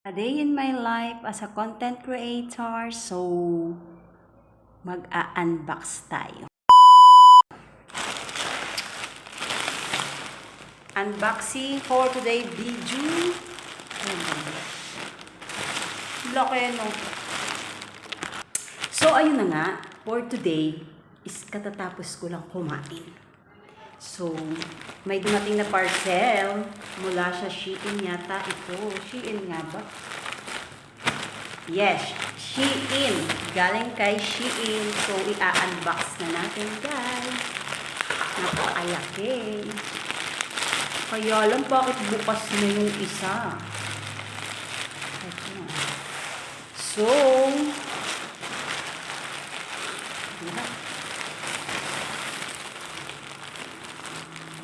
A day in my life as a content creator, so mag-a-unbox tayo. Unboxing for today video. Laki no. So ayun na nga, for today is katatapos ko lang kumain. So, may dumating na parcel mula sa Shein yata ito. Shein nga ba? Yes, Shein. Galing kay Shein. So, i-unbox na natin, guys. Napakalaki. Kaya lang, bakit bukas na yung isa? Ito. So,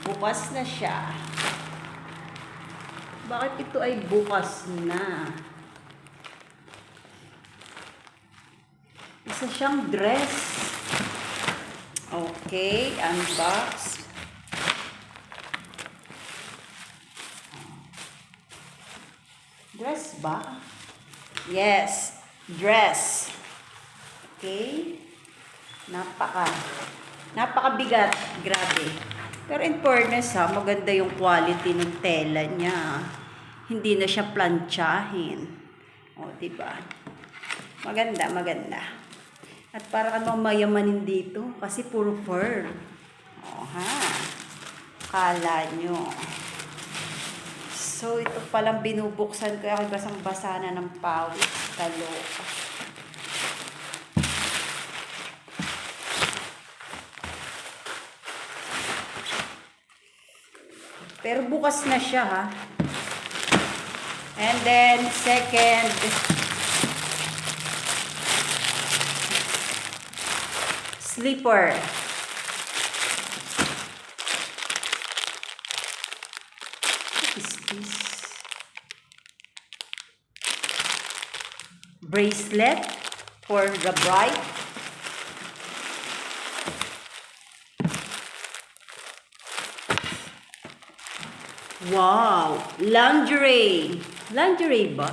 bukas na siya. Bakit ito ay bukas na? Isa siyang dress. Okay, unbox. Dress ba? Yes, dress. Okay. Napakabigat. Grabe. Pero in fairness maganda yung quality ng tela niya. Hindi na siya plantsahin. O, diba? Maganda, maganda. At para ka mayamanin dito kasi puro fur. O, ha? Kala nyo. So, ito palang binubuksan ko. Ako basang-basa na ng pawis. Kaloka. Pero bukas na siya, ha. And then, second, slipper. What is this? Bracelet for the bride. Wow! Lingerie! Lingerie ba?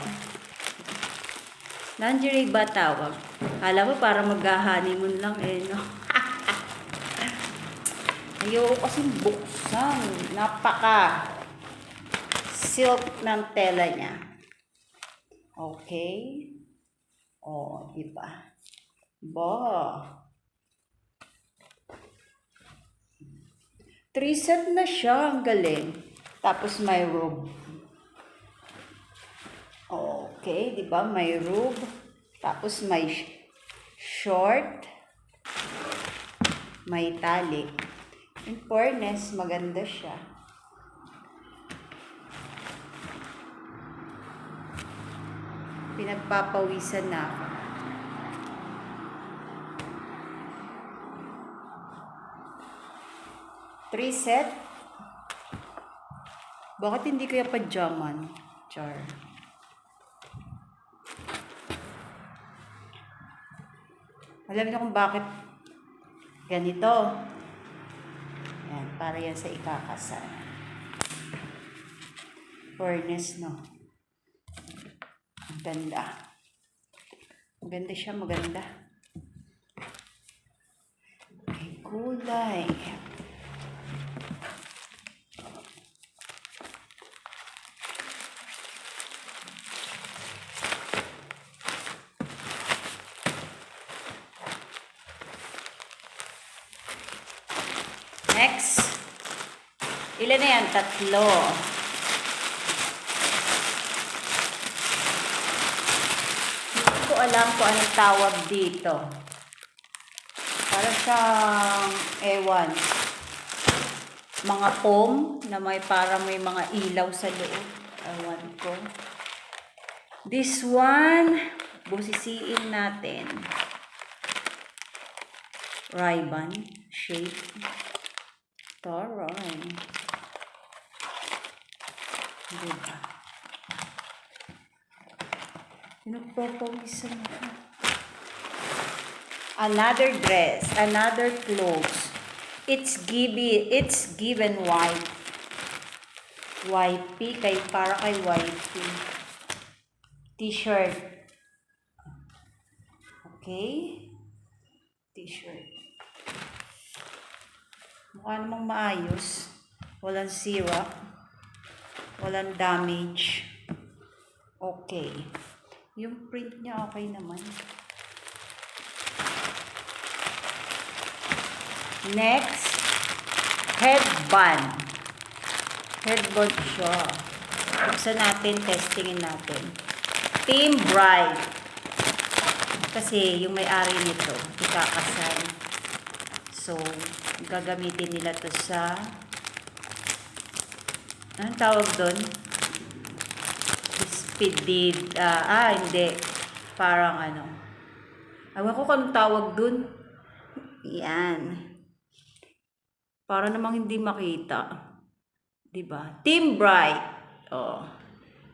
Lingerie ba tawag? Kala mo para mag-honeymoon lang no? Ayoko kasing buksan. Napaka silk ng tela niya. Okay? Oh, diba? Ba? 3 set na siya. Ang galing. Tapos may robe. Okay, di ba? May robe. Tapos may short. May tali. In fairness, maganda siya. Pinagpapawisan na ako. Three set. Bakit hindi kaya pajaman? Char. Alam niyo kung bakit ganito? Yan, para yan sa ikakasal. Fairness, no? Ang ganda. Maganda siya, maganda. May kulay. Next, ilan na yan? 3. Hindi ko alam kung anong tawag dito. Para siyang, ewan, mga foam na may mga ilaw sa loob. Ewan ko. This one, busisiin natin. Ray-Ban shape. Taray. Diba? Pinagpapawisan ako. Another dress. Another clothes. It's given white. Wifey. Para kay wifey. T-shirt. Okay? T-shirt. Mukha namang maayos. Walang sira. Walang damage. Okay. Yung print niya okay naman. Next, headband. Headband siya. Buksan natin, testingin natin. Team Bright. Kasi yung may-ari nito, ikakasal. So, gagamitin nila to sa, anong tawag doon? Speed, hindi. Parang ano. Ewan ko kung anong tawag doon. Yan. Para namang hindi makita. Diba? Team Bright. Oh.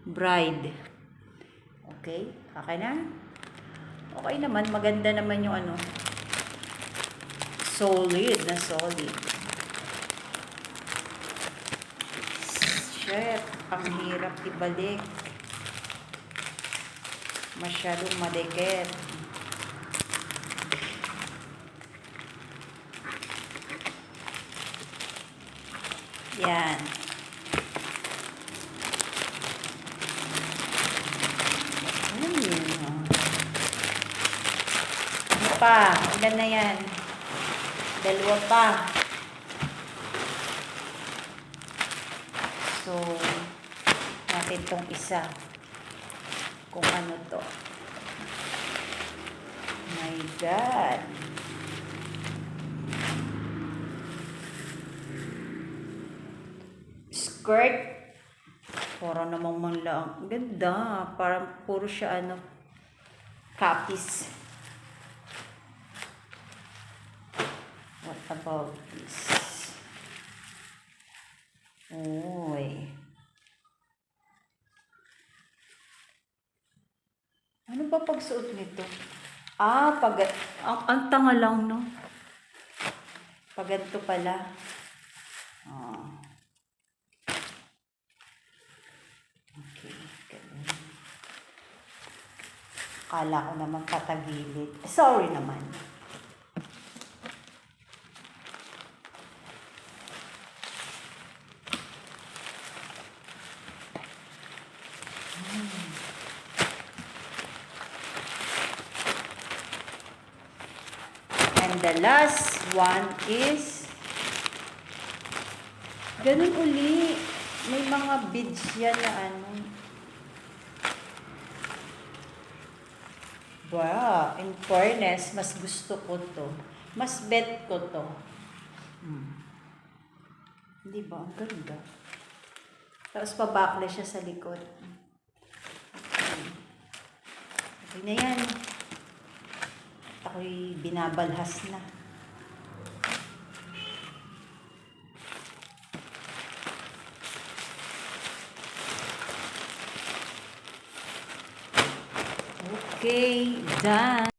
Bride. Okay? Okay na? Okay naman. Maganda naman yung ano. Solid na solid. Shit. Ang hirap ibalik. Masyadong madikit. Yan. Ano yun? Ano pa? Ilan na yan? Dalawa pa. So, natin tong isa. Kung ano to. My God. Skirt. Parang namang manlang. Ganda. Parang puro siya ano. Copies. What about this? Uy. Ano ba pagsuot nito? Ang tanga lang, no? Paganto pala. Okay, ganun. Akala ko naman patagilid. Sorry naman. And the last one is ganun uli. May mga beads yan na ano. Wow, in fairness, mas gusto ko to. Mas bet ko to. Di ba? Ang ganda. Tapos pabakle siya sa likod. Okay na yan. Ako'y binabalhas na. Okay, done.